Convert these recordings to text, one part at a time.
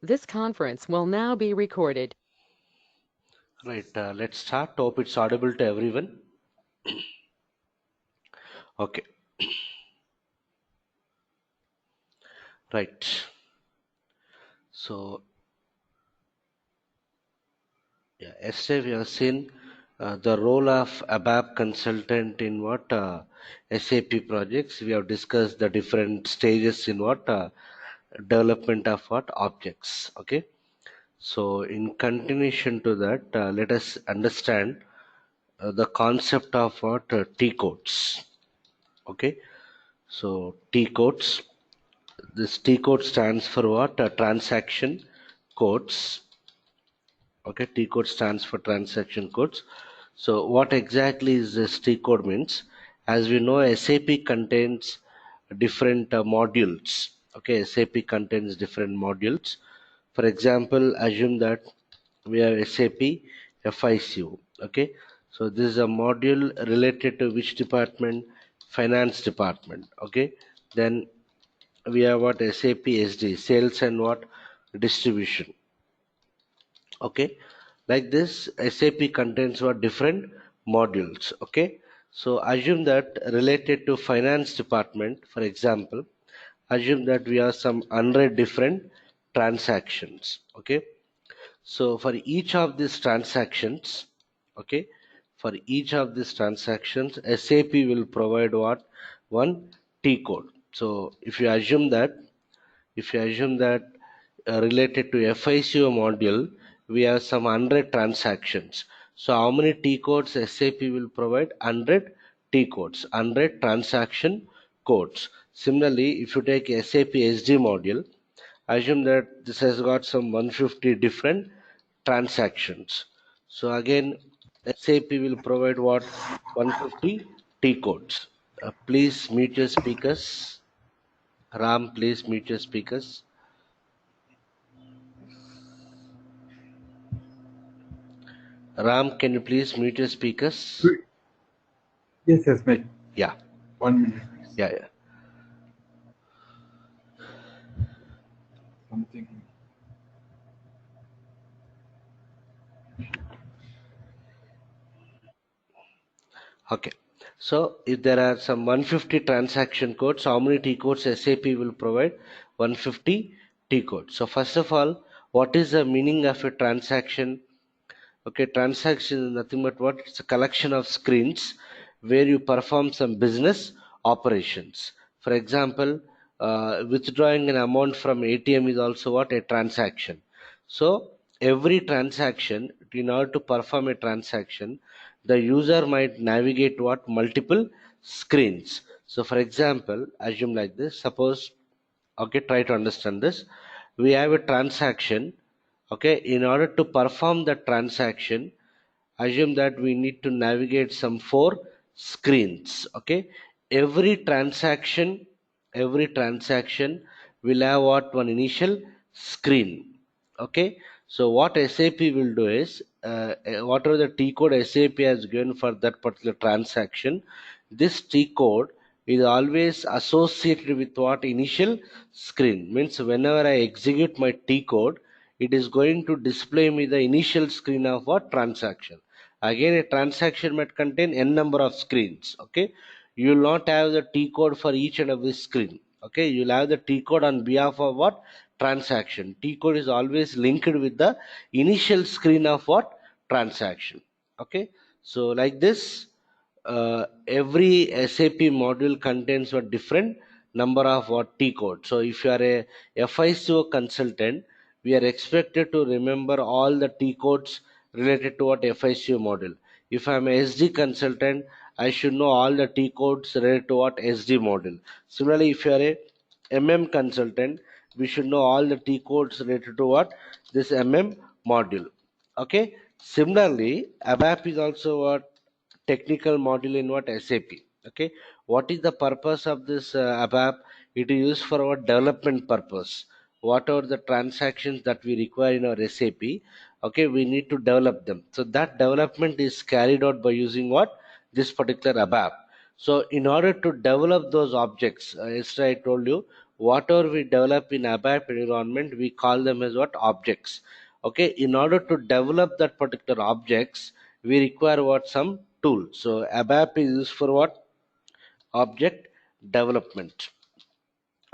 This conference will now be recorded. Right, let's start. Hope it's audible to everyone. Okay, right. So, yeah, yesterday we have seen the role of ABAP consultant in what SAP projects. We have discussed the different stages in what development of what objects. Okay. So, in continuation to that, let us understand the concept of what T codes. Okay. So, T codes. This T code stands for what? Transaction codes. Okay, T code stands for transaction codes. So what exactly is this T code means? As we know, SAP contains different modules. Okay, SAP contains different modules. For example, assume that we have SAP FICO. Okay, so this is a module related to which department? Finance department. Okay, then we have what SAP SD, sales and what distribution. Okay, like this SAP contains what different modules. Okay, so assume that related to finance department, for example, assume that we have some 100 different transactions. Okay, so for each of these transactions, okay, for each of these transactions, SAP will provide what? One T code. So if you assume that related to FICO module, we have some 100 transactions. So how many T codes SAP will provide? 100 T codes, 100 transaction codes. Similarly, if you take SAP SD module, assume that this has got some 150 different transactions. So again, SAP will provide what? 150 T codes. Please mute your speakers. Ram, please mute your speakers. Ram, can you please mute your speakers? Yes, mate. Yeah, 1 minute. yeah. Something. Okay. So if there are some 150 transaction codes, how many T codes SAP will provide? 150 T codes. So first of all, what is the meaning of a transaction? Okay, transaction is nothing but what? It's a collection of screens where you perform some business operations. For example, withdrawing an amount from ATM is also what? A transaction. So every transaction, in order to perform a transaction, the user might navigate what? Multiple screens. So for example, assume like this. Suppose, okay, try to understand this. We have a transaction. Okay, in order to perform the transaction, assume that we need to navigate some four screens. Okay, every transaction will have what? One initial screen. Okay, so what SAP will do is whatever the T code SAP has given for that particular transaction, this T code is always associated with what? Initial screen. Means whenever I execute my T code, it is going to display me the initial screen of what? Transaction. Again, a transaction might contain n number of screens. Okay, you will not have the T code for each and every screen. Okay, you will have the T code on behalf of what? Transaction. T code is always linked with the initial screen of what? Transaction. Okay, so like this, every SAP module contains a different number of what? T code. So if you are a FICO consultant, we are expected to remember all the T codes related to what? FICO module. If I'm a SD consultant, I should know all the T codes related to what? SD module. Similarly, if you are a MM consultant, we should know all the T codes related to what? This MM module. Okay. Similarly, ABAP is also what? Technical module in what? SAP. Okay, what is the purpose of this ABAP? It is used for our development purpose. What are the transactions that we require in our SAP? Okay, we need to develop them. So that development is carried out by using what? This particular ABAP. So in order to develop those objects, yesterday I told you whatever we develop in ABAP environment, we call them as what? Objects. Okay, in order to develop that particular objects, we require what? Some tool. So ABAP is used for what? Object development.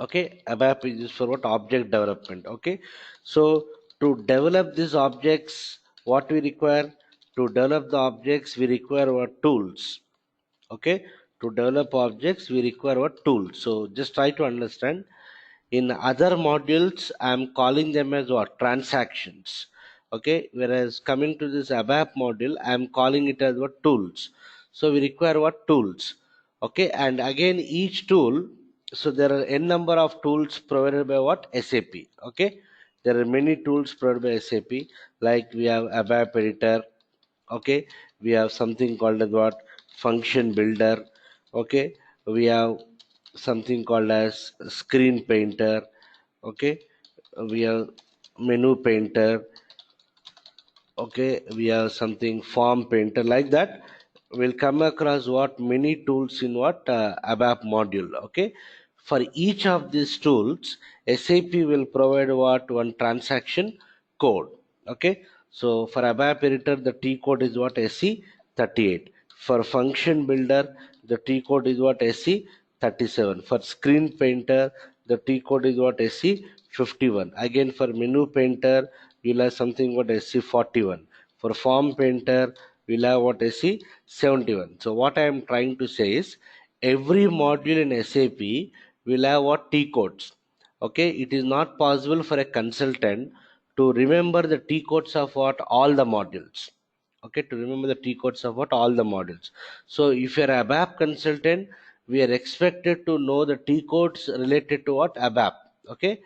Okay, ABAP is used for what? Object development. Okay, so to develop these objects, what we require? To develop the objects, we require what? Tools. Okay, to develop objects, we require what? Tools. So just try to understand. In other modules, I'm calling them as what? Transactions. Okay, whereas coming to this ABAP module, I'm calling it as what? Tools. So we require what? Tools. Okay, and again each tool, so there are n number of tools provided by what? SAP. Okay, there are many tools provided by SAP, like we have ABAP editor. Okay, we have something called as what? Function builder. Okay, we have something called as screen painter. Okay, we have menu painter. Okay, we have something form painter, like that. We'll come across what? Many tools in what? ABAP module. Okay, for each of these tools, SAP will provide what? One transaction code. Okay, so for ABAP editor, the T code is what? SE38. For function builder, the T code is what? SE37. For screen painter, the T code is what? SE51. Again, for menu painter, you'll have something what? SE41. For form painter, we'll have what? SE71. So what I am trying to say is, every module in SAP will have what? T codes. Okay, it is not possible for a consultant to remember the T codes of what? All the modules. Okay, to remember the T codes of what? All the modules. So if you're a ABAP consultant, we are expected to know the T codes related to what? ABAP. Okay,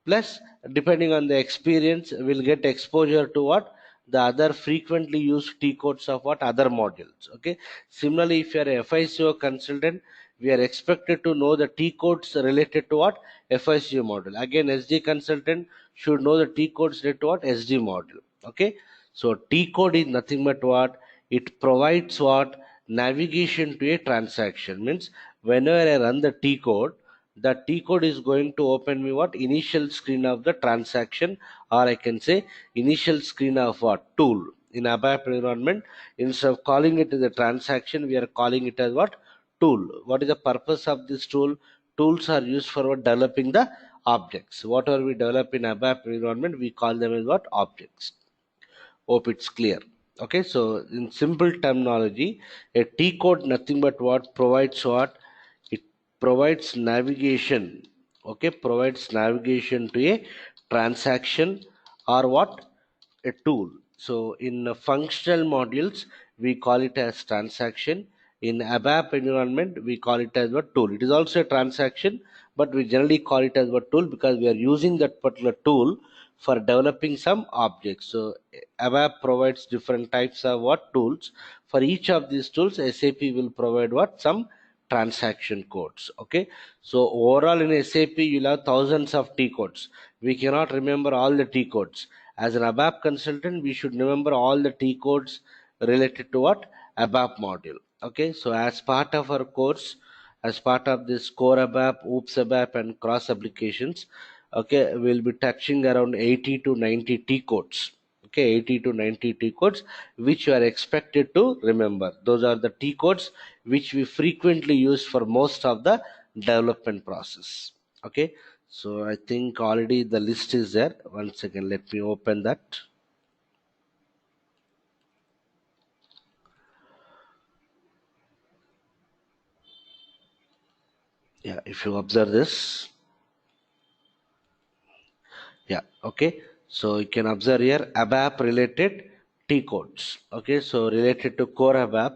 plus depending on the experience, we'll get exposure to what? The other frequently used T codes of what? Other modules. Okay, similarly, if you're a FICO consultant, we are expected to know the T codes related to what? FICO module. Again, SD consultant should know the T codes related to what? SD module. Okay, so T code is nothing but what? It provides what? Navigation to a transaction. Means whenever I run the T code, the T code is going to open me what? Initial screen of the transaction, or I can say initial screen of what? Tool. In ABAP environment, instead of calling it as a transaction, we are calling it as what? Tool. What is the purpose of this tool? Tools are used for what? Developing the objects. Whatever we develop in ABAP environment, we call them as what? Objects. Hope it's clear. Okay, so in simple terminology, a T code nothing but what? Provides what? It provides navigation. Okay, provides navigation to a transaction, or what? A tool. So in functional modules, we call it as transaction. In ABAP environment, we call it as what? Tool. It is also a transaction, but we generally call it as what? Tool, because we are using that particular tool for developing some objects. So ABAP provides different types of what? Tools. For each of these tools, SAP will provide what? Some transaction codes. Okay, so overall in SAP you'll have thousands of T codes. We cannot remember all the T codes. As an ABAP consultant, we should remember all the T codes related to what? ABAP module. Okay, so as part of our course, as part of this core ABAP, OOPS ABAP, and cross applications, okay, we'll be touching around 80 to 90 T codes. Okay, 80 to 90 T codes which you are expected to remember. Those are the T codes which we frequently use for most of the development process. Okay, so I think already the list is there. One second, let me open that. Yeah, if you observe this, yeah, okay, so you can observe here ABAP related T codes. Okay, so related to core ABAP,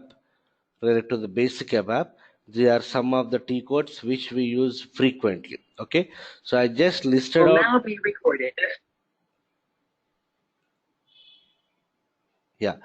related to the basic ABAP, these are some of the T codes which we use frequently. Okay, so I just listed Will out. now be recorded. Yeah,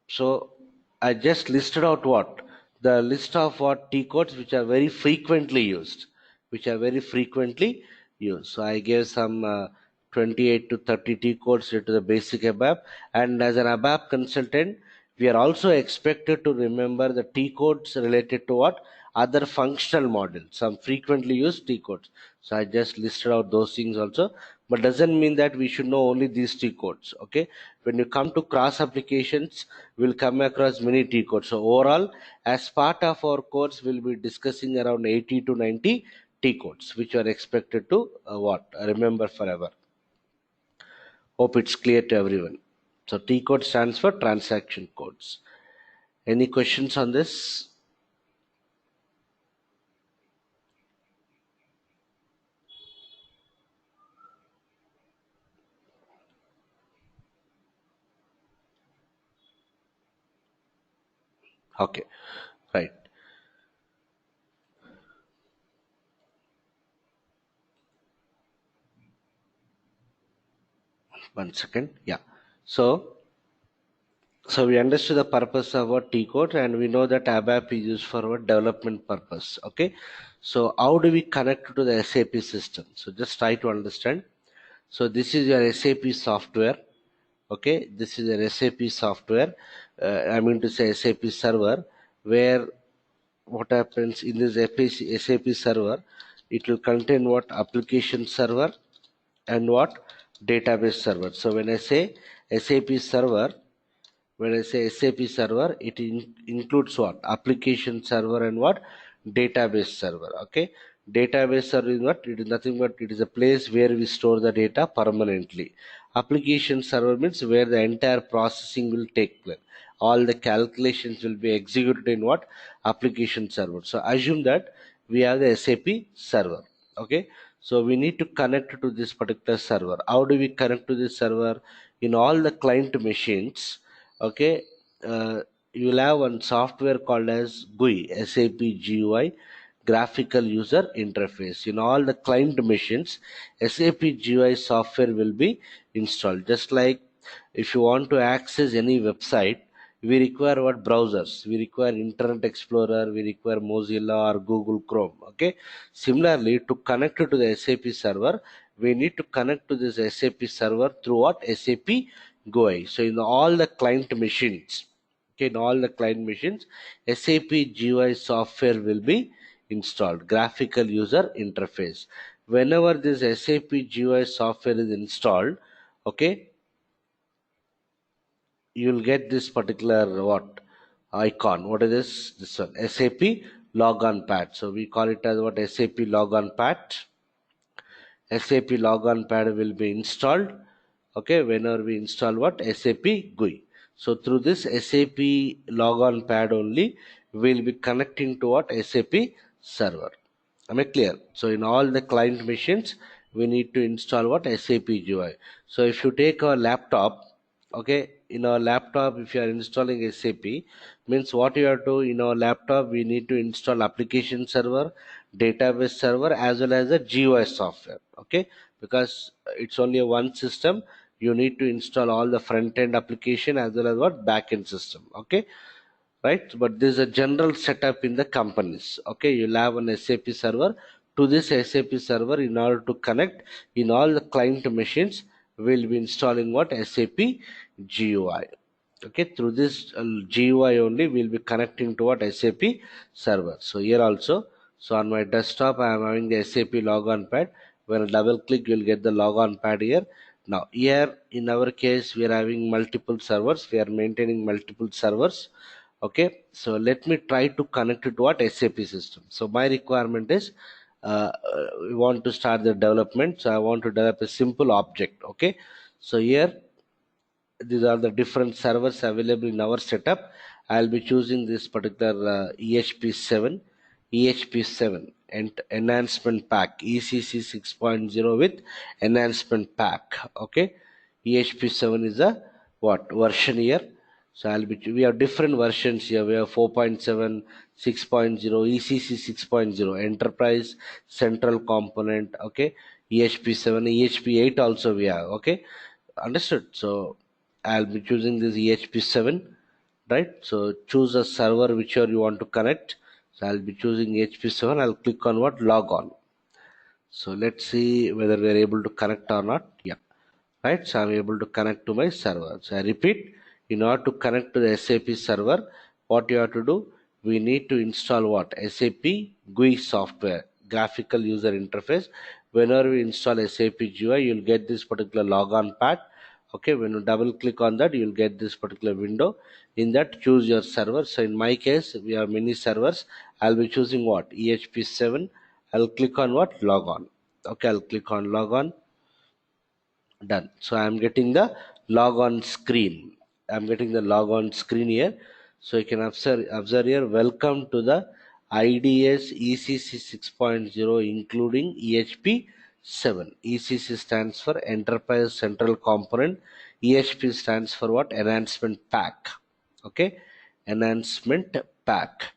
so I just listed out what? The list of what? T codes which are very frequently used, which are very frequently used. So I gave some 28 to 30 T codes to the basic ABAP, and as an ABAP consultant, we are also expected to remember the T codes related to what? other functional modules, some frequently used T codes. So I just listed out those things also, but doesn't mean that we should know only these T codes. Okay, when you come to cross applications, we'll come across many T codes. So overall, as part of our course, we'll be discussing around 80 to 90 T codes, which are expected to remember forever. Hope it's clear to everyone. So T code stands for transaction codes. Any questions on this? Okay, right. One second. Yeah. So we understood the purpose of our T code, and we know that ABAP is used for our development purpose. Okay. So how do we connect to the SAP system? So just try to understand. So this is your SAP software. Okay, this is an SAP software. I mean to say SAP server, where what happens in this SAP server, it will contain what application server and what database server. So when I say SAP server, when I say SAP server, it includes what application server and what database server. Okay, database server is what? It is nothing but it is a place where we store the data permanently. Application server means where the entire processing will take place. All the calculations will be executed in what application server. So assume that we have the SAP server. Okay, so we need to connect to this particular server. How do we connect to this server? In all the client machines, okay, you will have one software called as GUI, SAP GUI, graphical user interface. In all the client machines, SAP GUI software will be installed. Just like if you want to access any website, we require what browsers? We require Internet Explorer, we require Mozilla or Google Chrome. Okay. Similarly, to connect to the SAP server, we need to connect to this SAP server through what? SAP GUI. So in all the client machines, okay, in all the client machines, SAP GUI software will be installed, graphical user interface. Whenever this SAP GUI software is installed, okay, you'll get this particular what icon. What is this? This one, SAP logon pad. So we call it as what? SAP logon pad. SAP logon pad will be installed. Okay, whenever we install what? SAP GUI. So through this SAP logon pad only, we'll be connecting to what? SAP server. Am I clear? So in all the client machines, we need to install what? SAP GUI. So if you take our laptop, okay, in our laptop, if you are installing SAP, means what you have to in our laptop, we need to install application server, database server, as well as the GUI software. Okay, because it's only a one system, you need to install all the front end application as well as what back end system. Okay, right? But this is a general setup in the companies. Okay, you'll have an SAP server. To this SAP server, in order to connect in all the client machines, we'll be installing what? SAP GUI. Okay, through this GUI only, we'll be connecting to what? SAP server. So here also, so on my desktop, I am having the SAP logon pad. When I double click, you'll get the logon pad here. Now here, in our case, we are having multiple servers. We are maintaining multiple servers. Okay, so let me try to connect it to what? SAP system. So my requirement is we want to start the development. So I want to develop a simple object. Okay, so here these are the different servers available in our setup. I'll be choosing this particular EHP7 and enhancement pack, ECC 6.0 with enhancement pack. Okay, EHP7 is a what version here. So we have different versions here. We have 4.7, 6.0, ECC 6.0, enterprise central component. Okay, EHP7, EHP8 also we have. Okay, understood. So I'll be choosing this EHP7, right? So choose a server whichever you want to connect. So I'll be choosing EHP7. I'll click on what? Log on. So let's see whether we're able to connect or not. Yeah, right. So I'm able to connect to my server. So I repeat, in order to connect to the SAP server, what you have to do? we need to install what? SAP GUI software, graphical user interface. Whenever we install SAP GUI, you'll get this particular logon pad. Okay, when you double click on that, you'll get this particular window. In that, choose your server. So in my case, we have many servers. I'll be choosing what? EHP7. I'll click on what? Logon. Okay, I'll click on logon. Done. So I'm getting the logon screen. I'm getting the logon screen here. So you can observe here, welcome to the IDS ECC 6.0 including EHP 7. ECC stands for Enterprise Central Component. EHP stands for what? Enhancement Pack. Okay, Enhancement Pack.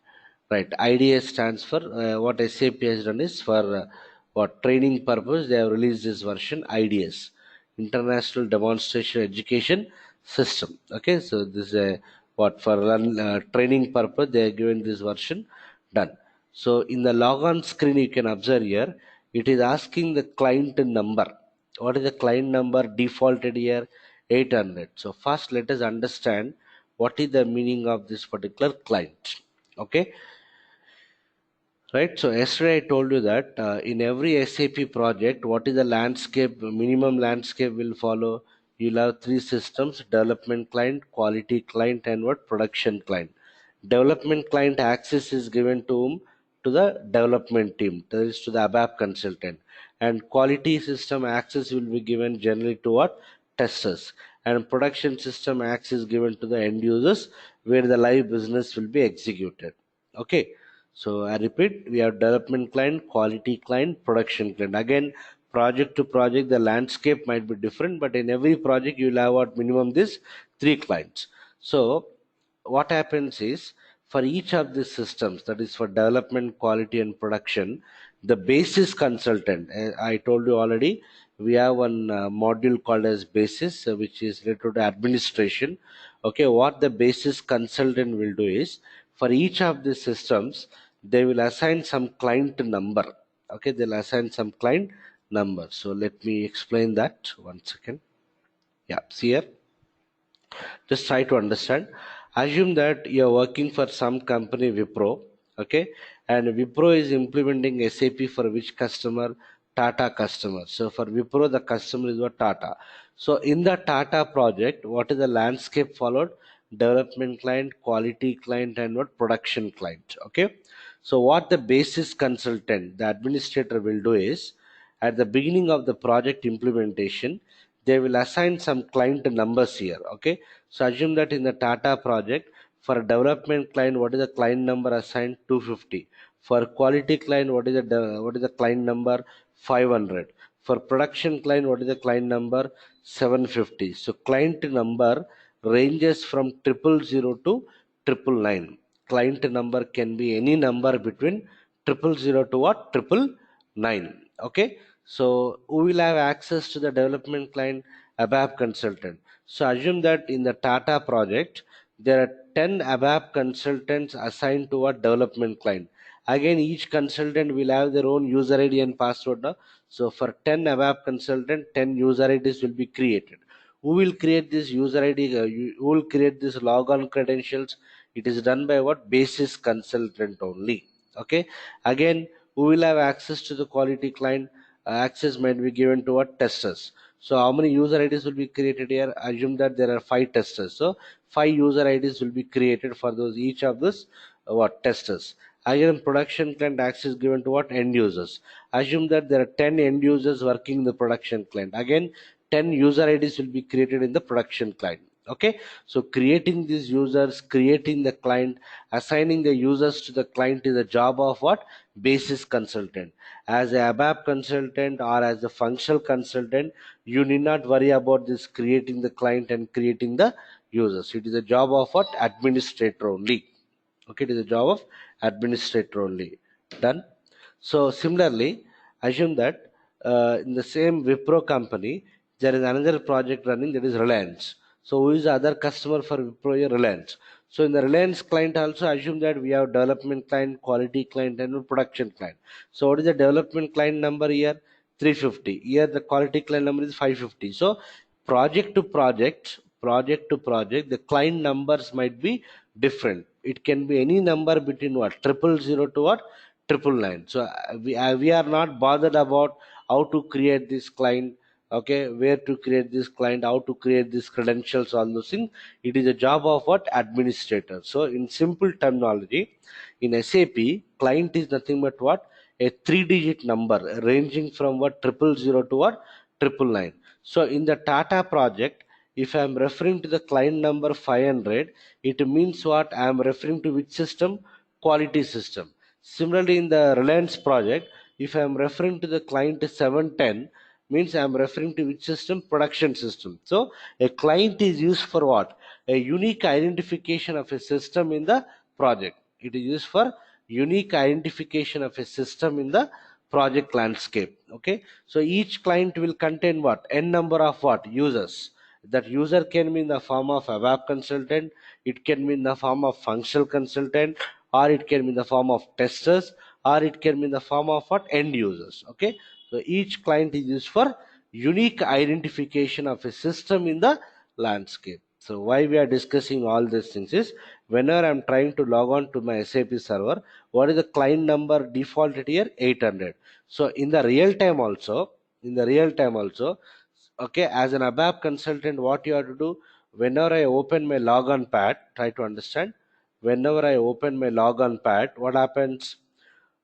Right, IDS stands for what SAP has done is for what training purpose they have released this version IDS, International Demonstration Education System. Okay, so this is a what for training purpose they are given this version. Done. So in the logon screen you can observe here it is asking the client number. What is the client number defaulted here? 800. So first let us understand what is the meaning of this particular client. Okay, right. So yesterday I told you that in every SAP project, what is the landscape, minimum landscape will follow. You'll have three systems: development client, quality client, and what production client. Development client access is given to whom? To the development team, that is to the ABAP consultant. And quality system access will be given generally to what? Testers. And production system access given to the end users where the live business will be executed. Okay. So I repeat, we have development client, quality client, production client. Again, project to project, the landscape might be different, but in every project you'll have what minimum this three clients. So what happens is for each of these systems, that is for development, quality, and production, the basis consultant. I told you already, we have one module called as basis, which is related to administration. Okay, what the basis consultant will do is for each of these systems they will assign some client number. Okay, they'll assign some client number. So let me explain that. One second. Yeah, see here, just try to understand. Assume that you're working for some company, Wipro. Okay, and Wipro is implementing SAP for which customer? Tata customer. So for Wipro the customer is what? Tata. So in the Tata project, what is the landscape followed? Development client, quality client, and what? Production client. Okay, so what the basis consultant, the administrator, will do is at the beginning of the project implementation they will assign some client numbers here. Okay, so assume that in the Tata project, for a development client, what is the client number assigned? 250. For quality client, what is the client number? 500. For production client, what is the client number? 750. So client number ranges from 000 to 999. Client number can be any number between 000 to what? 999. Okay, so who will have access to the development client? ABAP consultant. So assume that in the Tata project there are 10 ABAP consultants assigned to a development client. Again, each consultant will have their own user ID and password. So for 10 ABAP consultant, 10 user IDs will be created. Who will create this user ID? Who will create this logon credentials? It is done by what? Basis consultant only. Okay, again, who will have access to the quality client? Access might be given to what? Testers. So how many user IDs will be created here? Assume that there are 5 testers. So 5 user IDs will be created for those each of those what? Testers. Again, production client access given to what? End users. Assume that there are 10 end users working in the production client. Again, 10 user IDs will be created in the production client. Okay, so creating these users, creating the client, assigning the users to the client is the job of what? Basis consultant. As a ABAP consultant or as a functional consultant, you need not worry about this creating the client and creating the users. It is a job of what? Administrator only. Okay, it is a job of administrator only. Done. So similarly, assume that in the same Wipro company there is another project running, that is Reliance. So who is the other customer for Wipro here? Reliance. So in the Reliance client also assume that we have development client, quality client, and production client. So what is the development client number here? 350. Here the quality client number is 550. So project to project, the client numbers might be different. it can be any number between what 000 to what 999. So we are not bothered about how to create this client, okay, where to create this client, how to create these credentials, all those things. It is a job of what administrator. So in simple terminology, in SAP, client is nothing but what a 3-digit number ranging from what 000 to what 999. So in the Tata project, if I am referring to the client number 500, it means what I am referring to which system? Quality system. Similarly, in the Reliance project, if I am referring to the client 710, means I am referring to which system? Production system. So a client is used for what? A unique identification of a system in the project. It is used for unique identification of a system in the project landscape. Okay, so each client will contain what? N number of what? Users. That user can be in the form of a web consultant, it can be in the form of functional consultant, or it can be in the form of testers, or it can be in the form of what? End users. Okay, so each client is used for unique identification of a system in the landscape. So why we are discussing all these things is, whenever I'm trying to log on to my SAP server, what is the client number defaulted here? 800. So in the real time also, okay, as an ABAP consultant, what you have to do, whenever I open my logon pad, try to understand, whenever I open my logon pad, what happens?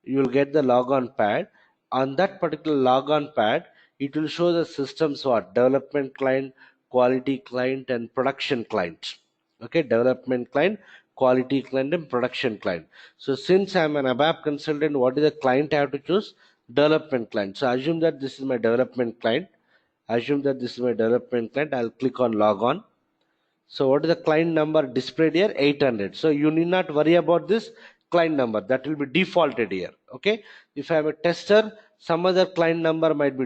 You will get the logon pad. On that particular logon pad, it will show the systems what? Development client, quality client, and production client. Okay, development client, quality client, and production client. So since I'm an ABAP consultant, what is the client I have to choose? Development client. So assume that this is my development client. I'll click on log on. So what is the client number displayed here? 800. So you need not worry about this client number, that will be defaulted here. Okay, if I am a tester, some other client number might be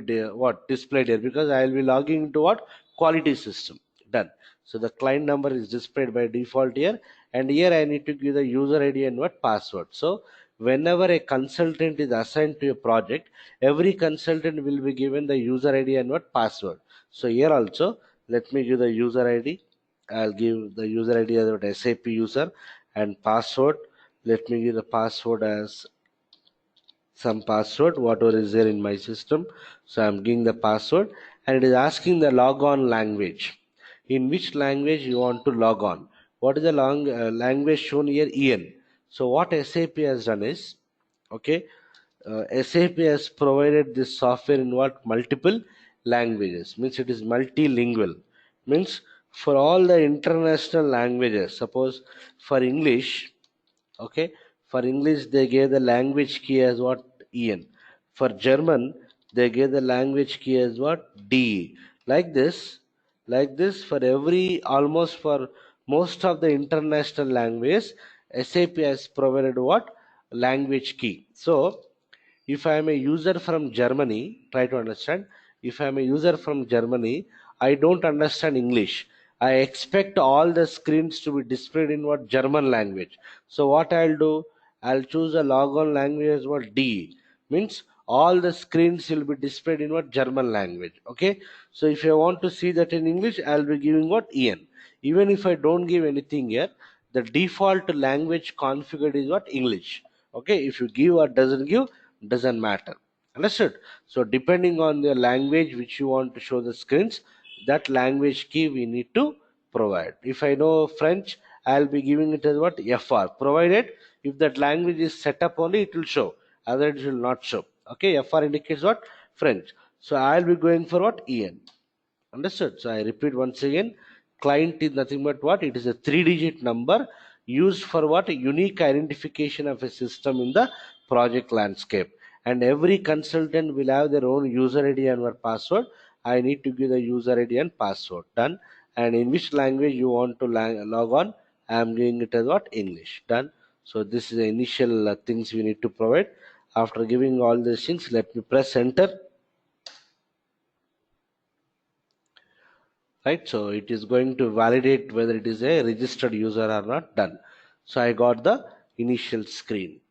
displayed here, because I will be logging into what? Quality system. Done. So the client number is displayed by default here, and here I need to give the user ID and what? Password. So whenever a consultant is assigned to a project, every consultant will be given the user ID and what? Password. So here also, let me give the user ID. I'll give the user ID as a SAP user, and password. Let me give the password as some password, whatever is there in my system. So I'm giving the password, and it is asking the logon language. In which language you want to log on? What is the language shown here? EN. So what SAP has done is, okay, SAP has provided this software in what? Multiple languages. Means it is multilingual. Means for all the international languages, suppose for English, okay, for English they gave the language key as what? En. For German they gave the language key as what? De. Like this for every, almost for most of the international languages, SAP has provided what? Language key. So if I am a user from Germany, try to understand, if I am a user from Germany, I don't understand English, I expect all the screens to be displayed in what? German language. So what I'll do, I'll choose a logon language as what? D. Means all the screens will be displayed in what? German language. Okay, so if I want to see that in English, I'll be giving what? En. Even if I don't give anything here, the default language configured is what? English. Okay, if you give or doesn't give, doesn't matter. Understood? So depending on the language which you want to show the screens, that language key we need to provide. If I know French, I'll be giving it as what? FR, provided if that language is set up only, it will show, otherwise it will not show. Okay, FR indicates what? French. So I'll be going for what? En. Understood? So I repeat once again, client is nothing but what? It is a 3-digit number used for what? Unique identification of a system in the project landscape. And every consultant will have their own user ID and password. I need to give the user ID and password. Done. And in which language you want to log on, I am giving it as what? English. Done. So this is the initial things we need to provide. After giving all these things, let me press enter. Right, so it is going to validate whether it is a registered user or not. Done. So I got the initial screen.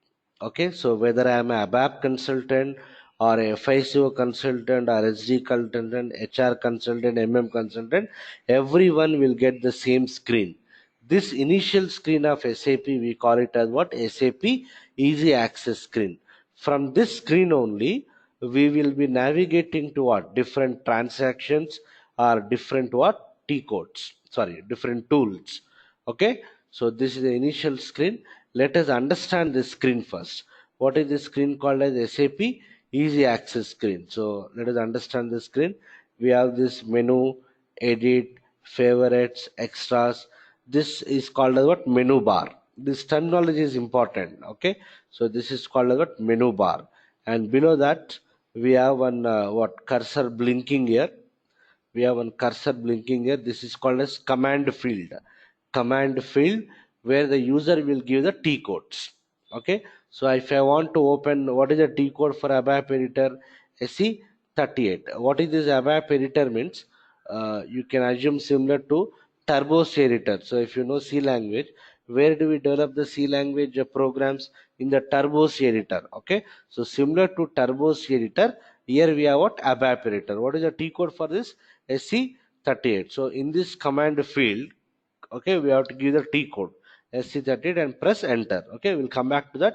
Okay, so whether I am a ABAP consultant or a FICO consultant or SD consultant, HR consultant, MM consultant, everyone will get the same screen. This initial screen of SAP, we call it as what? SAP Easy Access Screen. From this screen only, we will be navigating to what? Different transactions or different what? T codes. Sorry, different tools. Okay. So this is the initial screen. Let us understand this screen first. What is this screen called as? SAP Easy Access Screen. So let us understand the screen. We have this menu, edit, favorites, extras. This is called as what? Menu bar. This terminology is important. Okay. So this is called as what? Menu bar. And below that, we have one what? Cursor blinking here. We have one cursor blinking here. This is called as command field. Command field, where the user will give the T codes. Okay. So if I want to open, what is the T code for ABAP editor? SE38. What is this ABAP editor means? You can assume similar to Turbo C editor. So if you know C language, where do we develop the C language programs? In the Turbo C editor. Okay. So similar to Turbo C editor, here we have what? ABAP editor. What is the T code for this? SE38. So in this command field, okay, we have to give the T code SC38 and press enter. Okay, we'll come back to that.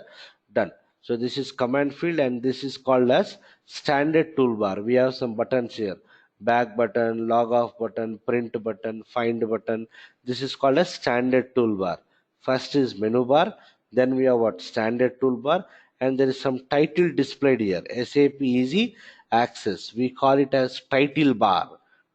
Done. So this is command field, and this is called as standard toolbar. We have some buttons here: back button, log off button, print button, find button. This is called as standard toolbar. First is menu bar, then we have what? Standard toolbar, and there is some title displayed here: SAP Easy Access. We call it as title bar.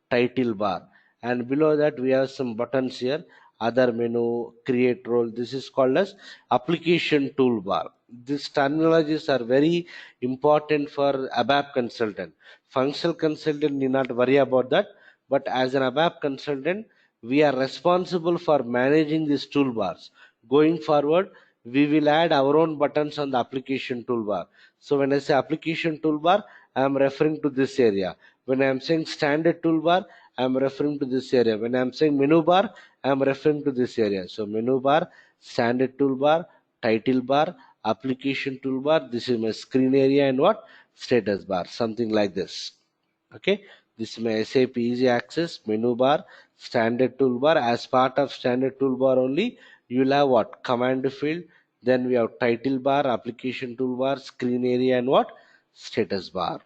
Title bar. And below that we have some buttons here: other menu, create role. This is called as application toolbar. These terminologies are very important for ABAP consultant. Functional consultant need not worry about that, but as an ABAP consultant, we are responsible for managing these toolbars. Going forward, we will add our own buttons on the application toolbar. So when I say application toolbar, I am referring to this area. When I am saying standard toolbar, I am referring to this area. When I am saying menu bar, I am referring to this area. So menu bar, standard toolbar, title bar, application toolbar. This is my screen area, and what? Status bar, something like this. Okay. This is my SAP Easy Access menu bar, standard toolbar. As part of standard toolbar only, you will have what? Command field. Then we have title bar, application toolbar, screen area, and what? Status bar.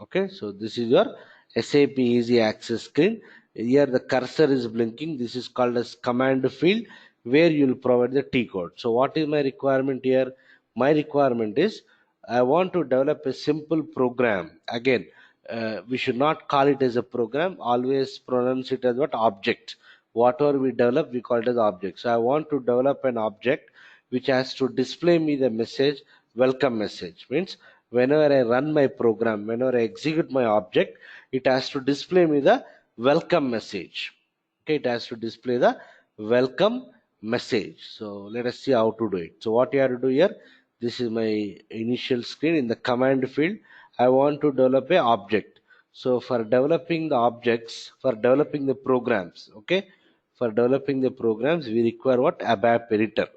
Okay, so this is your SAP Easy Access screen. Here the cursor is blinking. This is called as command field, where you will provide the T code. So what is my requirement here? My requirement is I want to develop a simple program. Again, we should not call it as a program. Always pronounce it as what? Object. Whatever we develop, we call it as object. So I want to develop an object which has to display me the message, welcome message. Means whenever I run my program, whenever I execute my object, it has to display me the welcome message. Okay, it has to display the welcome message. So let us see how to do it. So what you have to do here, this is my initial screen. In the command field, I want to develop a object. So for developing the objects, for developing the programs, okay, for developing the programs, we require what? ABAP editor.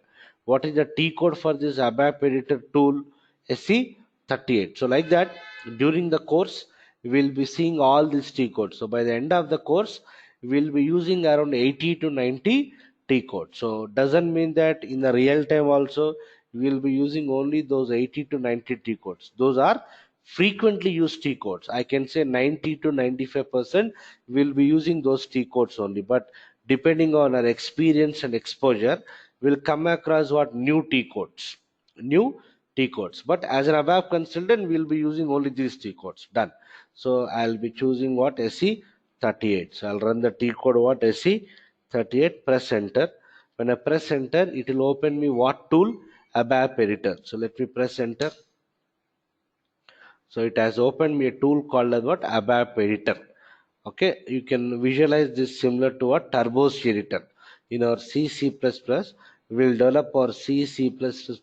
What is the T code for this ABAP editor tool? SE38. So like that, during the course, we will be seeing all these T codes. So by the end of the course, we will be using around 80 to 90 T codes. So doesn't mean that in the real time also we will be using only those 80 to 90 T codes. Those are frequently used T codes. I can say 90 to 95% will be using those T codes only. But depending on our experience and exposure, we'll come across what? New T codes. New T codes. But as an ABAP consultant, we'll be using only these T codes. Done. So I'll be choosing what? SE38. So I'll run the T code what? SE38. Press enter. When I press enter, it will open me what tool? ABAP editor. So let me press enter. So it has opened me a tool called as what? ABAP editor. Okay, you can visualize this similar to a turbo C editor. In our C++, we'll develop our C++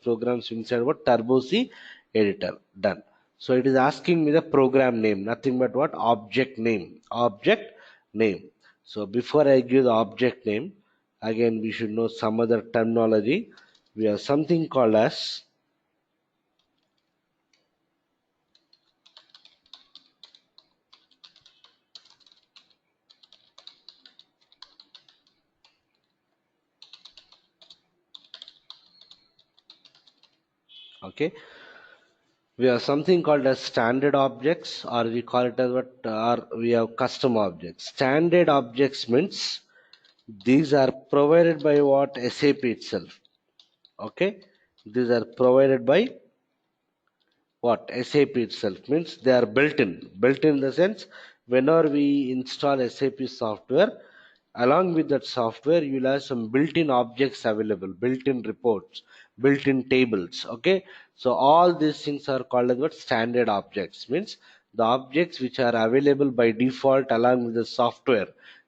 programs inside what? Turbo C editor. Done. So it is asking me the program name, nothing but what? Object name. Object name. So before I give the object name, again we should know some other terminology. We have something called as Okay, we have something called as standard objects, or we call it as what, or we have custom objects. Standard objects means these are provided by what, SAP itself. Okay, these are provided by what, SAP itself, means they are built in the sense, whenever we install SAP software, along with that software you will have some built-in objects available, built-in reports, built-in tables. Okay, so all these things are called as what, standard objects, means the objects which are available by default along with the software,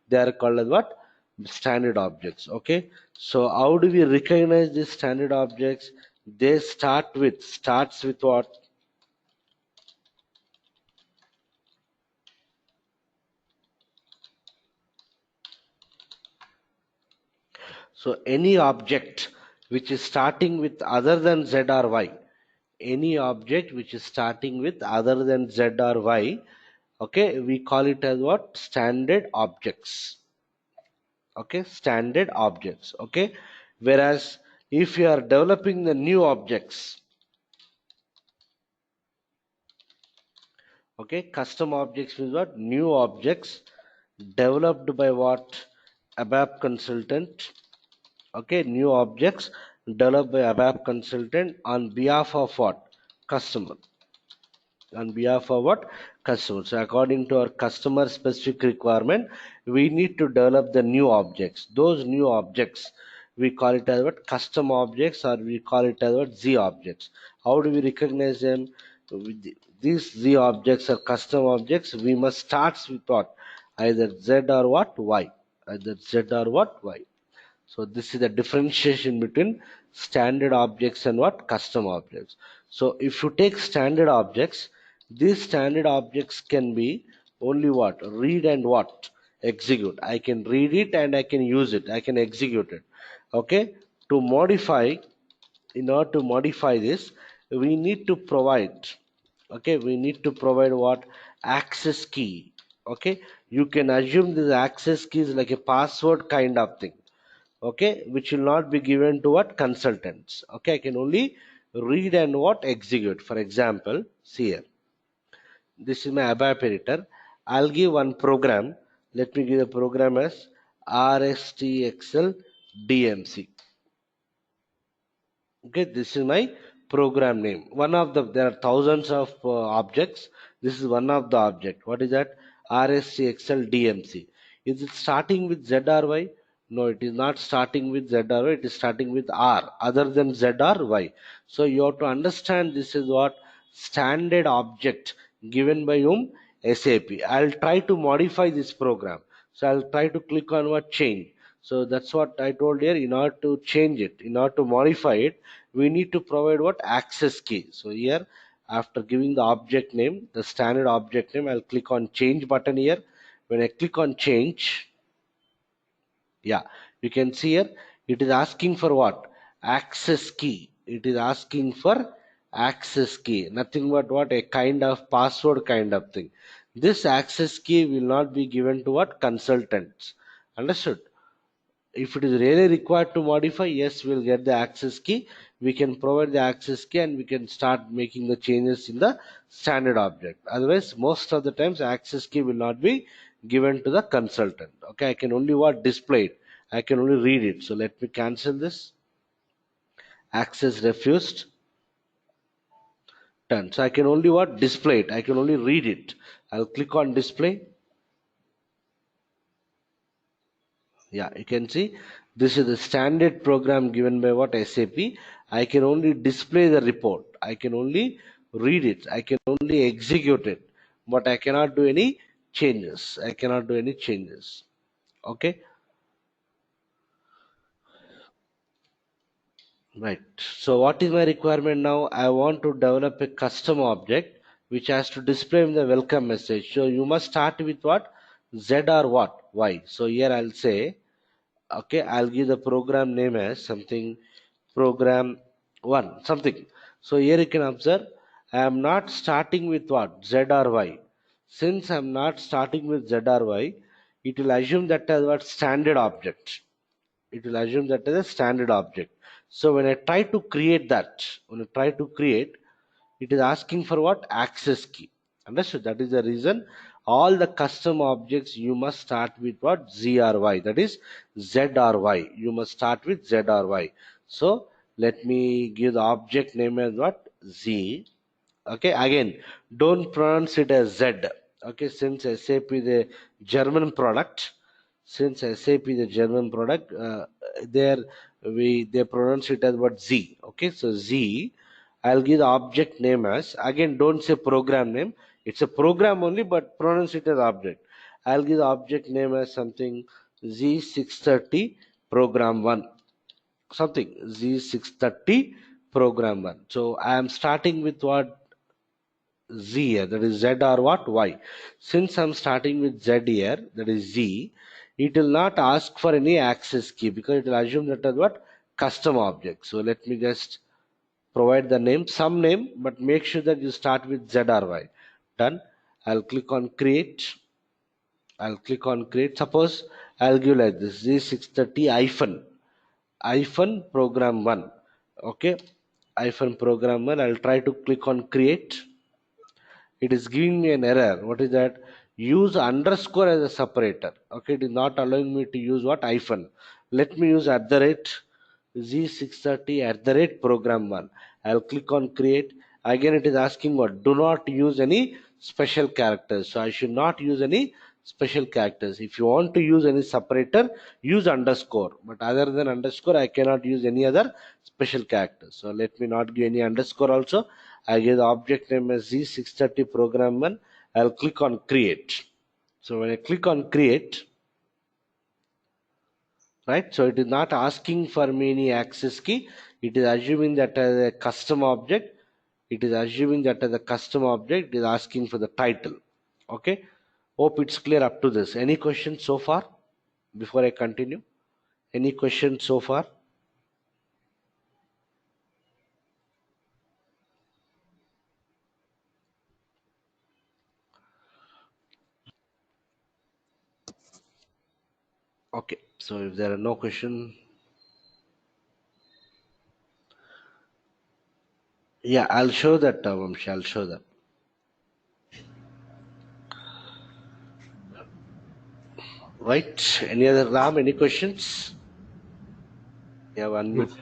they are called as what, standard objects. Okay, so how do we recognize these standard objects? They starts with what, so any object which is starting with other than Z or Y, any object which is starting with other than Z or Y, okay, we call it as what, standard objects. Okay, standard objects. Okay, whereas if you are developing the new objects, okay, custom objects means what, new objects developed by what, ABAP consultant. Okay, new objects developed by ABAP consultant on behalf of what, customer, on behalf of what, customer. So according to our customer specific requirement, we need to develop the new objects. Those new objects we call it as what, custom objects, or we call it as what, Z objects. How do we recognize them? With these Z objects or custom objects, we must start with what, either Z or what, Y, either Z or what, Y. So this is the differentiation between standard objects and what, custom objects. So if you take standard objects, these standard objects can be only what, read and what, execute. I can read it and I can use it, I can execute it. Okay, to modify, in order to modify this, we need to provide, okay, we need to provide what, access key. Okay, you can assume this access key is like a password kind of thing. Okay, which will not be given to what, consultants. Okay, I can only read and what, execute. For example, see here, this is my ABAP editor. I'll give one program. Let me give the program as rstxl dmc. Okay, this is my program name. One of the, there are thousands of objects. This is one of the object. What is that? rstxl dmc. Is it starting with Z or Y? No, it is not starting with Z or Y. It is starting with R, other than Z or Y. So you have to understand this is what, standard object given by whom, SAP. I'll try to modify this program. So I'll try to click on what, change. So that's what I told here. In order to change it, in order to modify it, we need to provide what, access key. So here, after giving the object name, the standard object name, I'll click on change button here. When I click on change, yeah, you can see here, it is asking for what, access key. It is asking for access key, nothing but what, a kind of password kind of thing. This access key will not be given to what, consultants. Understood? If it is really required to modify, yes, we'll get the access key. We can provide the access key and we can start making the changes in the standard object. Otherwise, most of the times access key will not be given to the consultant. Okay, I can only what, display it, I can only read it. So let me cancel this. Access refused, done. So I can only what, display it, I can only read it. I'll click on display. Yeah, you can see this is the standard program given by what, SAP. I can only display the report, I can only read it, I can only execute it, but I cannot do any changes, I cannot do any changes. Okay, right. So what is my requirement now? I want to develop a custom object which has to display in the welcome message. So you must start with what, Z or what, Y. So here I'll say, okay, I'll give the program name as something, program 1 something. So here you can observe, I am not starting with what, Z or Y. Since I am not starting with Z or Y, it will assume that as what, standard object. It will assume that as a standard object. So when I try to create that, it is asking for what? Access key. Understood? That is the reason all the custom objects you must start with what? Z or Y. That is Z or Y. You must start with Z or Y. So let me give the object name as what? Z. Okay, again, don't pronounce it as Z. Okay, since SAP is a German product, there they pronounce it as what? Z. Okay, so Z. I'll give the object name as, again, don't say program name. It's a program only, but pronounce it as object. I'll give the object name as something Z630 program 1, something Z630 program 1. So I am starting with what? Z here, that is Z or what? Y. Since I'm starting with Z here, that is Z, it will not ask for any access key because it will assume that as what? Custom object. So let me just provide the name, some name, but make sure that you start with Z or Y. Done. I'll click on create. Suppose I'll give like this Z630 hyphen program 1. Okay, hyphen program 1. I'll try to click on create. It is giving me an error. What is that? Use underscore as a separator. Okay, it is not allowing me to use what? Hyphen. Let me use at the rate Z630 at the rate program 1. I'll click on create. Again it is asking what? Do not use any special characters. So I should not use any special characters. If you want to use any separator, use underscore, but other than underscore I cannot use any other special characters. So let me not give any underscore also. I give the object name as Z630 program 1. I'll click on create. So when I click on create, right, so it is not asking for me any access key. It is assuming that as a custom object, it is asking for the title. Okay, hope it's clear up to this. Any questions so far before I continue? Any questions so far? Okay, so if there are no questions, yeah, I'll show that, Vamshi, I'll show that. Right, any other Ram, any questions? Yeah, one minute.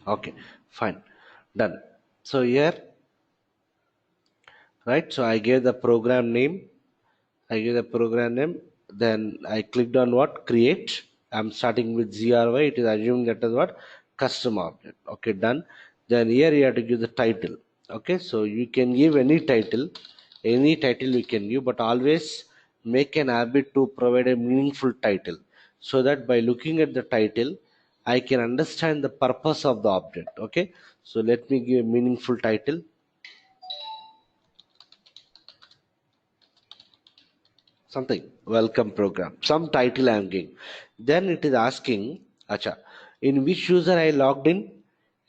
Okay, fine, done. So here, right, so I gave the program name, then I clicked on what? Create. I'm starting with ZRY. It is assuming that is what? Custom object. Okay, done. Then here you have to give the title. Okay, so you can give any title you can give, but always make an habit to provide a meaningful title, so that by looking at the title I can understand the purpose of the object. Okay, so let me give a meaningful title. Something welcome program, some title I am giving. Then it is asking, acha, in which user I logged in?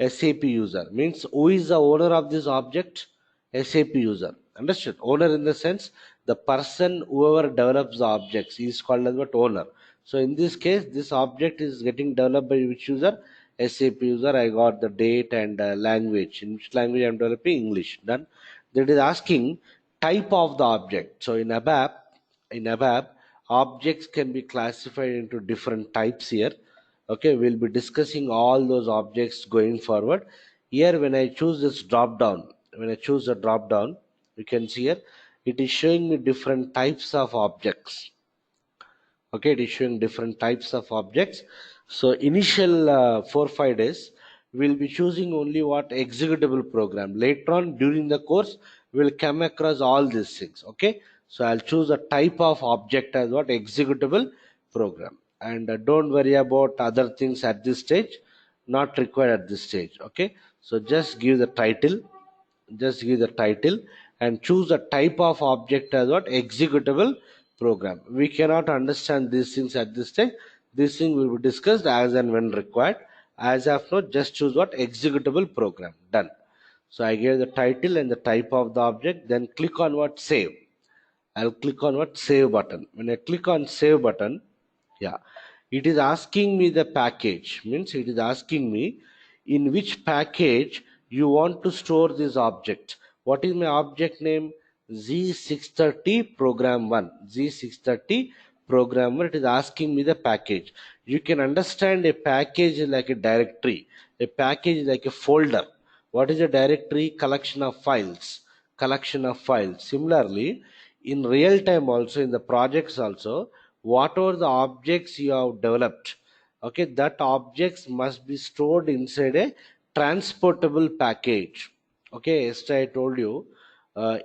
SAP user means who is the owner of this object? SAP user. Understood? Owner in the sense the person whoever develops the objects is called as what? Owner. So in this case this object is getting developed by which user? SAP user. I got the date and language, in which language I am developing? English. Done. That is asking type of the object. So in ABAP, objects can be classified into different types here. Okay, we'll be discussing all those objects going forward. Here, when I choose this drop down, you can see here, it is showing me different types of objects. Okay, it is showing different types of objects. So initial 4-5 days, we'll be choosing only what? Executable program. Later on during the course, we'll come across all these things. Okay, so I'll choose a type of object as what? Executable program. And don't worry about other things at this stage, not required at this stage. Okay, so just give the title, and choose the type of object as what? Executable program. We cannot understand these things at this stage. This thing will be discussed as and when required. As of now, just choose what? Executable program. Done. So I gave the title and the type of the object, then click on what? Save. I'll click on what? Save button. When I click on save button, yeah, it is asking me the package. Means it is asking me in which package you want to store this object. What is my object name? Z630 program 1. Z630 program 1. It is asking me the package. You can understand a package is like a directory. A package is like a folder. What is a directory? Collection of files. Collection of files. Similarly, in real time also, in the projects also, whatever the objects you have developed, okay, that objects must be stored inside a transportable package. Okay, yesterday I told you,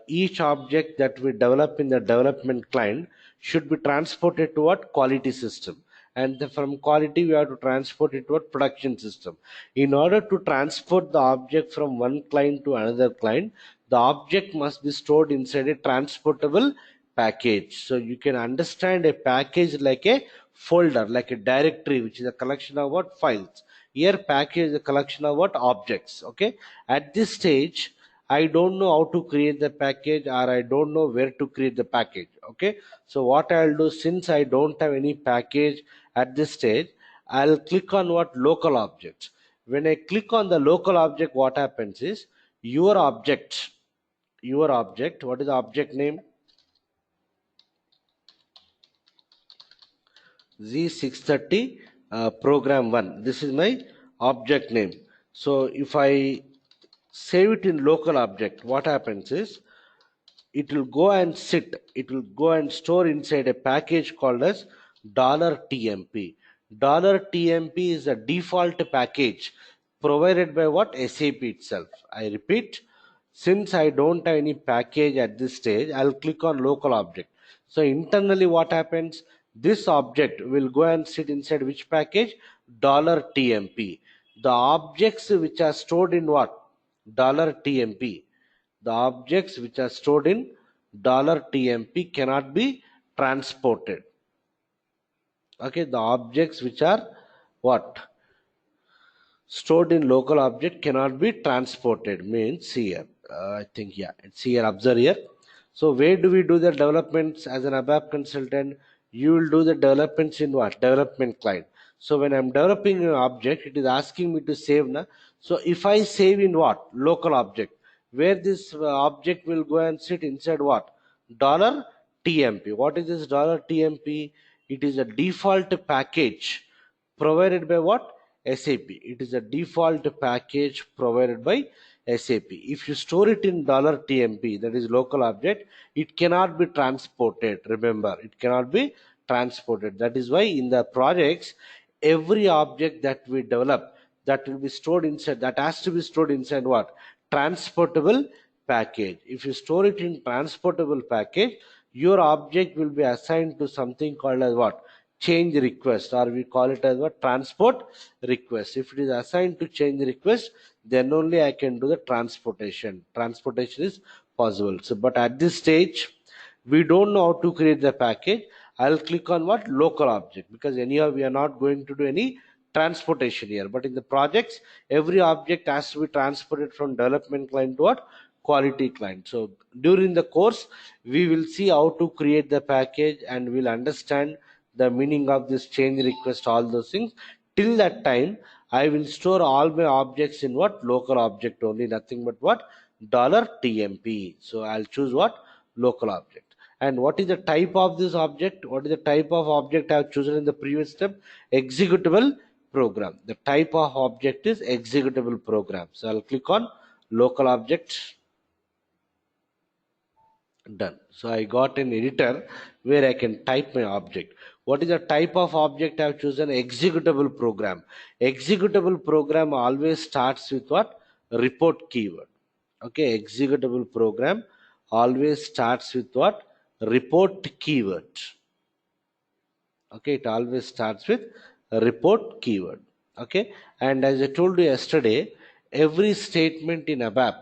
each object that we develop in the development client should be transported to what? Quality system. And from quality we have to transport it to a production system. In order to transport the object from one client to another client, the object must be stored inside a transportable package. So you can understand a package like a folder, like a directory, which is a collection of what? Files. Here package is a collection of what? Objects. Okay, at this stage I don't know how to create the package, or I don't know where to create the package. Okay, so what I'll do, since I don't have any package at this stage, I'll click on what? Local objects. When I click on the local object, what happens is your object, what is the object name? Z630 program 1. This is my object name. So if I save it in local object, what happens is it will go and store inside a package called as $tmp. $tmp is a default package provided by what? SAP itself. I repeat, since I don't have any package at this stage, I'll click on local object. So internally what happens? This object will go and sit inside which package? $tmp. The objects which are stored in what? $tmp. The objects which are stored in $tmp cannot be transported. Okay, the objects which are what? Stored in local object cannot be transported. Means here, I think, yeah, it's here. Observe here. So where do we do the developments as an ABAP consultant? You will do the developments in what? Development client. So when I'm developing an object, it is asking me to save. Na? So if I save in what? Local object, where this object will go and sit inside what? $tmp. What is this $tmp? It is a default package provided by what? SAP. It is a default package provided by SAP. If you store it in $tmp, that is local object, it cannot be transported. Remember, it cannot be transported. That is why in the projects, every object that we develop, that will be stored inside, that has to be stored inside what? Transportable package. If you store it in transportable package, your object will be assigned to something called as what? Change request, or we call it as what? Transport request. If it is assigned to change request, then only I can do the transportation. Transportation is possible. So, but at this stage, we don't know how to create the package. I'll click on what? Local object, because anyhow we are not going to do any transportation here. But in the projects, every object has to be transported from development client to what? Quality client. So during the course, we will see how to create the package, and we'll understand the meaning of this change request, all those things. Till that time, I will store all my objects in what? Local object only, nothing but what? $tmp. So I'll choose what? Local object. And what is the type of this object? What is the type of object I have chosen in the previous step? Executable program. The type of object is executable program. So I'll click on local object. Done. So I got an editor where I can type my object. What is the type of object I have chosen? Executable program. Executable program always starts with what? Report keyword. Okay, executable program always starts with what? Report keyword. Okay, it always starts with a report keyword. Okay, and as I told you yesterday, every statement in ABAP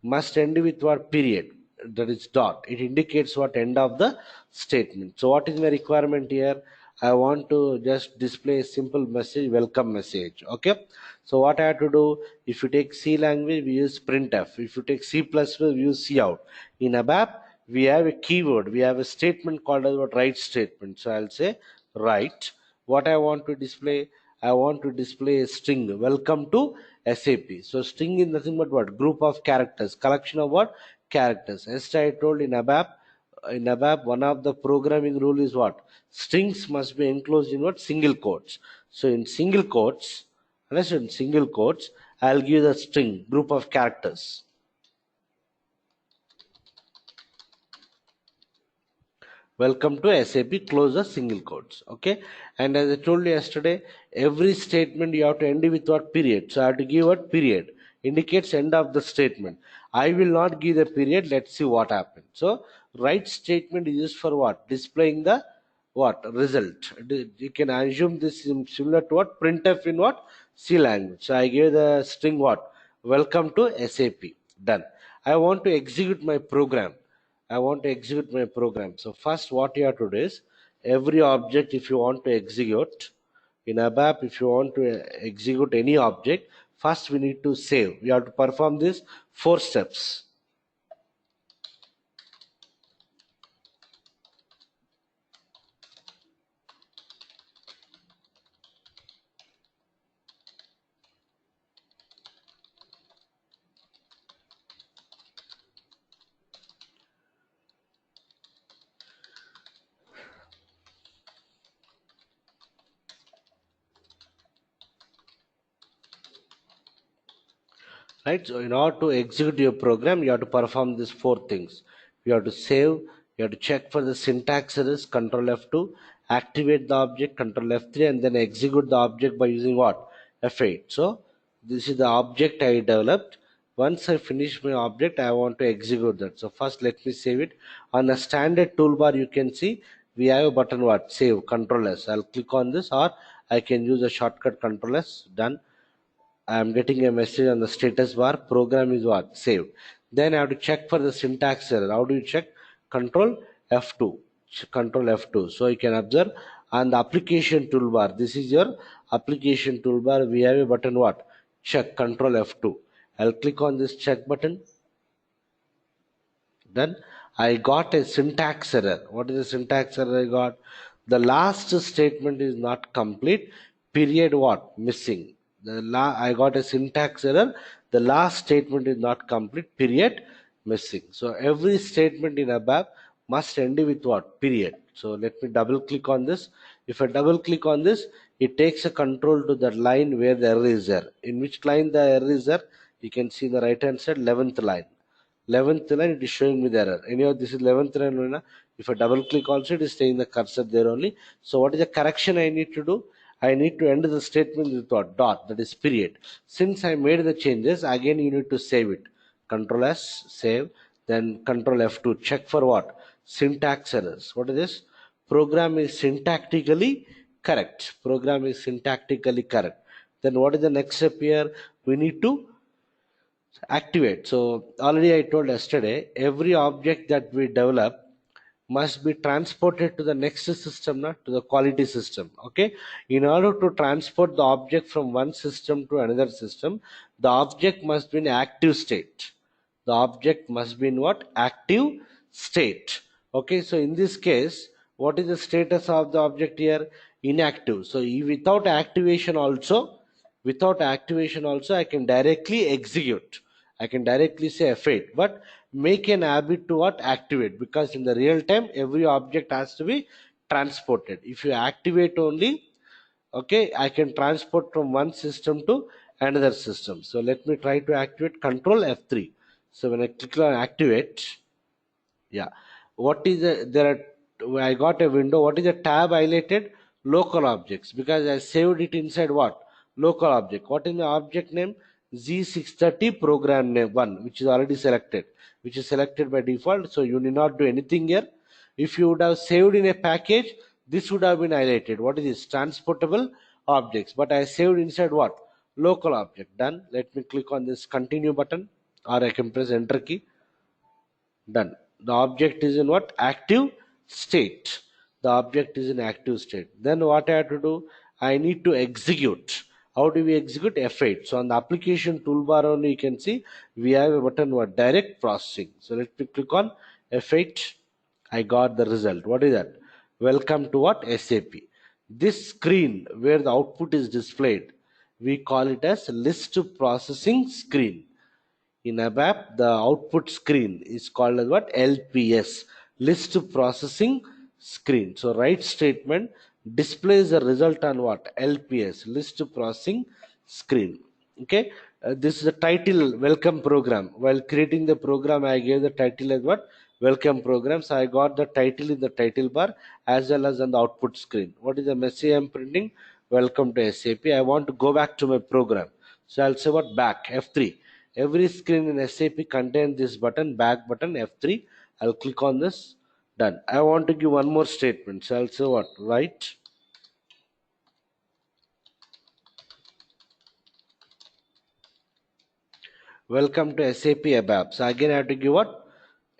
must end with what? Period. That is dot. It indicates what? End of the statement. So what is my requirement here? I want to just display a simple message, welcome message. Okay, so what I have to do? If you take C language, we use printf. If you take C++, we use cout. In ABAP, we have a keyword, we have a statement called as what write statement. So I'll say write. What I want to display? I want to display a string. Welcome to SAP. So string is nothing but what? Group of characters, collection of what? Characters. As I told in ABAP, one of the programming rule is what? Strings must be enclosed in what? Single quotes. So in single quotes, understand? Single quotes, I'll give the string, group of characters. Welcome to SAP, close the single quotes. Okay. And as I told you yesterday, every statement you have to end with what? Period. So I have to give what? Period. Indicates end of the statement. I will not give the period. Let's see what happens. So write statement is used for what? Displaying the what? Result. You can assume this is similar to what? Printf in what? C language. So I give the string what? Welcome to SAP. Done. I want to execute my program. I want to execute my program. So first what you have to do is, every object if you want to execute, in ABAP if you want to execute any object, first we need to save. We have to perform these 4 steps. Right, so in order to execute your program you have to perform these 4 things. You have to save, you have to check for the syntax errors, control F2, activate the object, control F3, and then execute the object by using what? F8. So this is the object I developed. Once I finish my object, I want to execute that. So first let me save it. On a standard toolbar you can see we have a button what? Save, control S. I'll click on this, or I can use a shortcut, control S. Done. I am getting a message on the status bar. Program is what? Saved. Then I have to check for the syntax error. How do you check? Control F2. Control F2. So you can observe on the application toolbar. This is your application toolbar. We have a button what? Check. Control F2. I'll click on this check button. Then I got a syntax error. What is the syntax error I got? The last statement is not complete. Period what? Missing. I got a syntax error. The last statement is not complete. Period missing. So every statement in ABAP must end with what? Period. So let me double click on this. If I double click on this, it takes a control to the line where the error is there. In which line the error is there? You can see in the right hand side, 11th line. 11th line it is showing me the error. Anyhow, this is 11th line. If I double click also, it is staying the cursor there only. So what is the correction I need to do? I need to end the statement with what? Dot, that is period. Since I made the changes, again you need to save it. Control S, save, then Control F2, check for what? Syntax errors. What is this? Program is syntactically correct. Program is syntactically correct. Then what is the next step here? We need to activate. So already I told yesterday, every object that we develop must be transported to the next system, not to the quality system. Okay, in order to transport the object from one system to another system, the object must be in active state. The object must be in what? Active state. Okay, so in this case, what is the status of the object here? Inactive. So without activation also, I can directly execute. I can directly say F8, but make an habit to what? Activate, because in the real time every object has to be transported. If you activate only, okay, I can transport from one system to another system. So let me try to activate. Control F3. So when I click on activate, yeah, what is there are, I got a window. What is the tab highlighted? Local objects, because I saved it inside what? Local object. What is the object name? Z630 program name 1, which is already selected, which is selected by default. So you need not do anything here. If you would have saved in a package, this would have been highlighted. What is this? Transportable objects. But I saved inside what? Local object. Done. Let me click on this continue button, or I can press enter key. Done. The object is in what? Active state. The object is in active state. Then what I have to do? I need to execute. How do we execute? F8. So on the application toolbar only you can see we have a button what? Direct processing. So let me click on F8, I got the result. What is that? Welcome to what? SAP. This screen where the output is displayed, we call it as list processing screen. In ABAP, the output screen is called as what? LPS, list processing screen. So write statement displays the result on what? LPS, list processing screen. Okay, this is the title welcome program. While creating the program, I gave the title as what? Welcome program. So I got the title in the title bar as well as on the output screen. What is the message I'm printing? Welcome to SAP. I want to go back to my program. So I'll say what? Back, F3. Every screen in SAP contains this button, back button, F3. I'll click on this. Done. I want to give one more statement. So I'll say what? Write. Welcome to SAP ABAP. So again, I have to give what?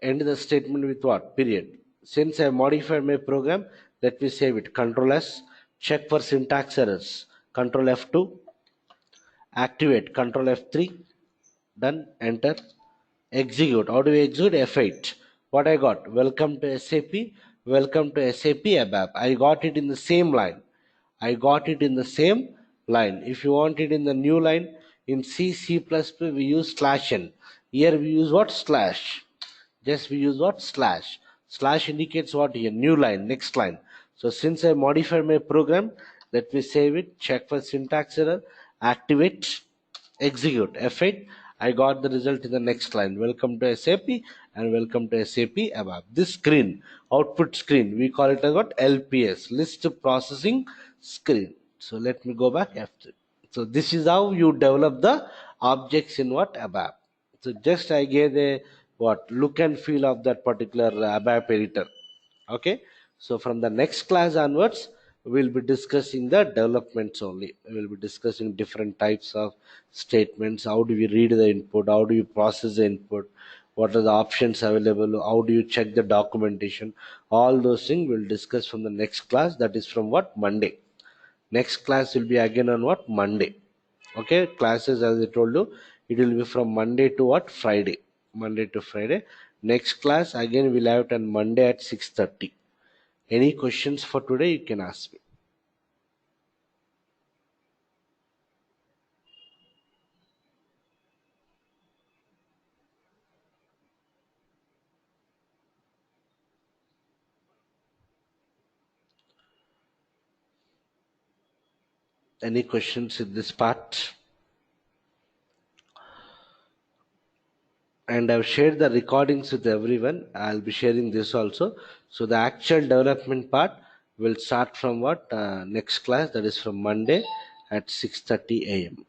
End the statement with what? Period. Since I modified my program, let me save it. Control S. Check for syntax errors. Control F2. Activate. Control F3. Done. Enter. Execute. How do we execute? F8. What I got? Welcome to SAP. Welcome to SAP ABAP. I got it in the same line. I got it in the same line. If you want it in the new line, in C, C++, we use slash n. Here we use what? Slash. Just we use what? Slash. Slash indicates what here? New line, next line. So since I modified my program, let me save it, check for syntax error, activate, execute. F8. I got the result in the next line. Welcome to SAP and welcome to SAP ABAP. This screen, output screen, we call it as what? LPS, list processing screen. So let me go back after. So this is how you develop the objects in what? ABAP. So just I gave the what look and feel of that particular ABAP editor. Okay. So from the next class onwards, we'll be discussing the developments only. We'll be discussing different types of statements. How do we read the input? How do you process the input? What are the options available? How do you check the documentation? All those things we'll discuss from the next class. That is from what? Monday. Next class will be again on what? Monday. Okay, classes as I told you, it will be from Monday to what? Friday. Monday to Friday. Next class again we'll have it on Monday at 6:30. Any questions for today you can ask me. Any questions in this part? And I've shared the recordings with everyone. I'll be sharing this also. So the actual development part will start from what? Next class, that is from Monday at 6:30 a.m.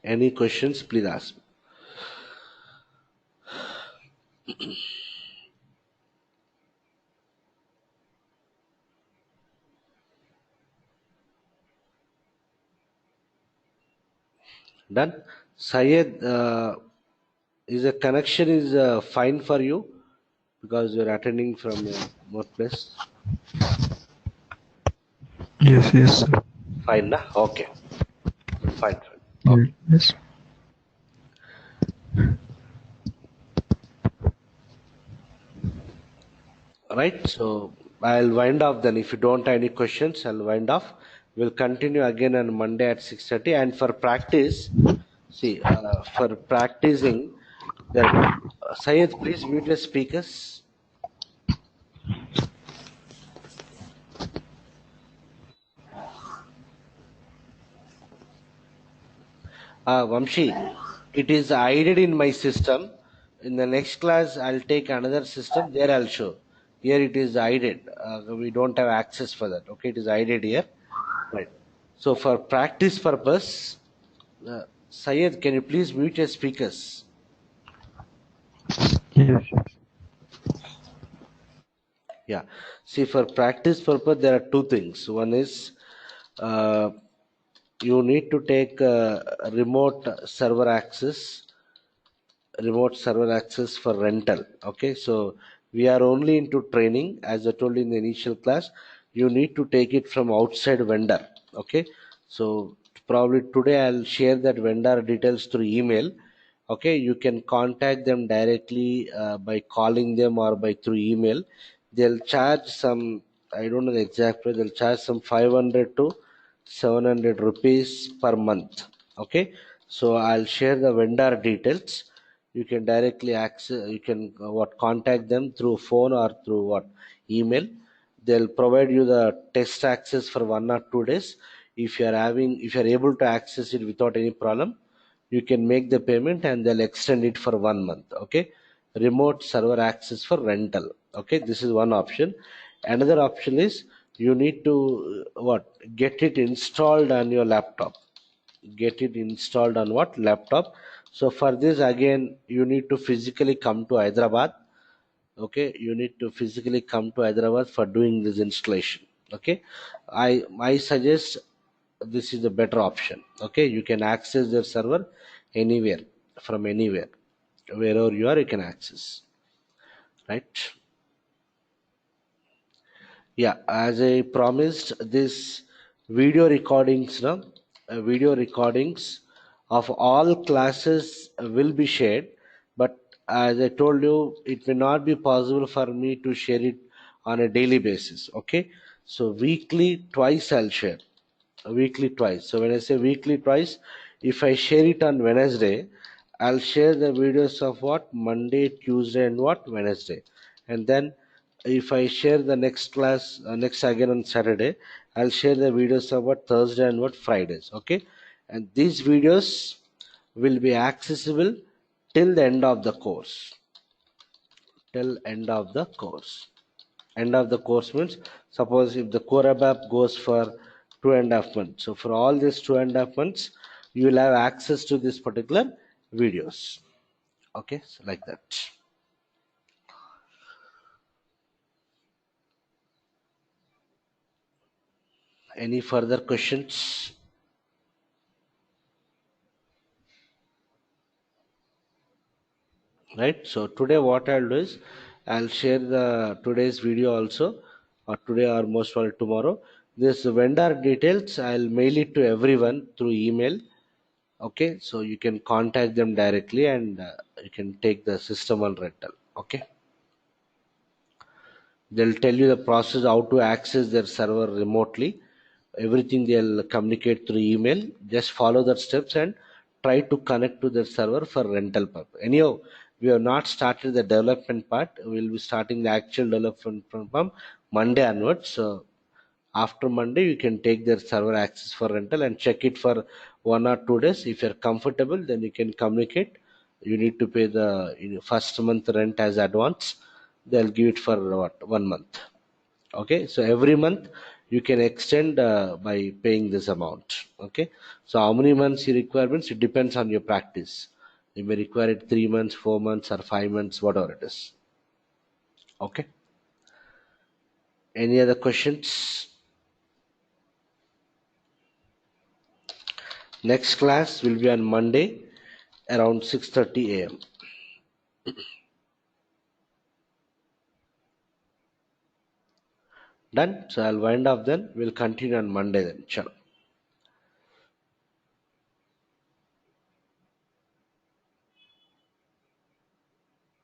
Any questions, please ask me. Done. Syed, is the connection is fine for you because you're attending from your workplace? Yes, yes, sir. Fine, na? Okay. Fine, fine. Okay. Yes. Right. So I'll wind up then. If you don't have any questions, I'll wind off. We'll continue again on Monday at 6:30. And for practice, see, for practicing, that Syed, please mute your speakers. Vamshi, it is hidden in my system. In the next class, I'll take another system. There I'll show. Here it is hidden. We don't have access for that. Okay, it is hidden here. Right. So for practice purpose, Syed, can you please mute your speakers? Yes. Yeah. See, for practice purpose, there are two things. One is you need to take remote server access for rental. Okay, so we are only into training. As I told you in the initial class, you need to take it from outside vendor. Okay, so probably today I'll share that vendor details through email. Okay, you can contact them directly by calling them or by through email. They'll charge some, I don't know the exact price, they'll charge some 500 to 700 rupees per month. Okay, so I'll share the vendor details. You can directly access, you can what contact them through phone or through what email. They'll provide you the test access for 1 or 2 days. If you're able to access it without any problem, you can make the payment and they'll extend it for 1 month. Okay, remote server access for rental. Okay, this is one option. Another option is you need to what get it installed on your laptop. Get it installed on what laptop. So for this again you need to physically come to Hyderabad. Okay, you need to physically come to Hyderabad for doing this installation. Okay, I suggest this is the better option. Okay, you can access their server anywhere, from anywhere, wherever you are you can access, right? Yeah, as I promised, this video recordings, no, video recordings of all classes will be shared. But as I told you, it may not be possible for me to share it on a daily basis. Okay, so weekly twice I'll share. Weekly twice. So when I say weekly twice, if I share it on Wednesday, I'll share the videos of what Monday, Tuesday, and what Wednesday, and then if I share the next class next again on Saturday, I'll share the videos of what Thursday and what Fridays. Okay, and these videos will be accessible till the end of the course. Till end of the course. End of the course means suppose if the core app goes for 2.5 months. So for all these 2.5 months, you will have access to this particular videos. Okay, so like that. Any further questions? Right, so today what I'll do is I'll share the today's video also, or today or most probably tomorrow. This vendor details I'll mail it to everyone through email. Okay, so you can contact them directly and you can take the system on rental. Okay, they'll tell you the process how to access their server remotely. Everything they'll communicate through email. Just follow the steps and try to connect to their server for rental purpose. Anyhow, we have not started the development part. We'll be starting the actual development from Monday onwards. So after Monday you can take their server access for rental and check it for 1 or 2 days. If you're comfortable, then you can communicate. You need to pay the first month rent as advance. They'll give it for what 1 month. Okay, so every month you can extend by paying this amount. Okay, so how many months you require means it depends on your practice. You may require it 3 months, 4 months, or 5 months, whatever it is. Okay, any other questions? Next class will be on Monday around 6:30 a.m. Done. So I'll wind up then. We'll continue on Monday then. Chalo.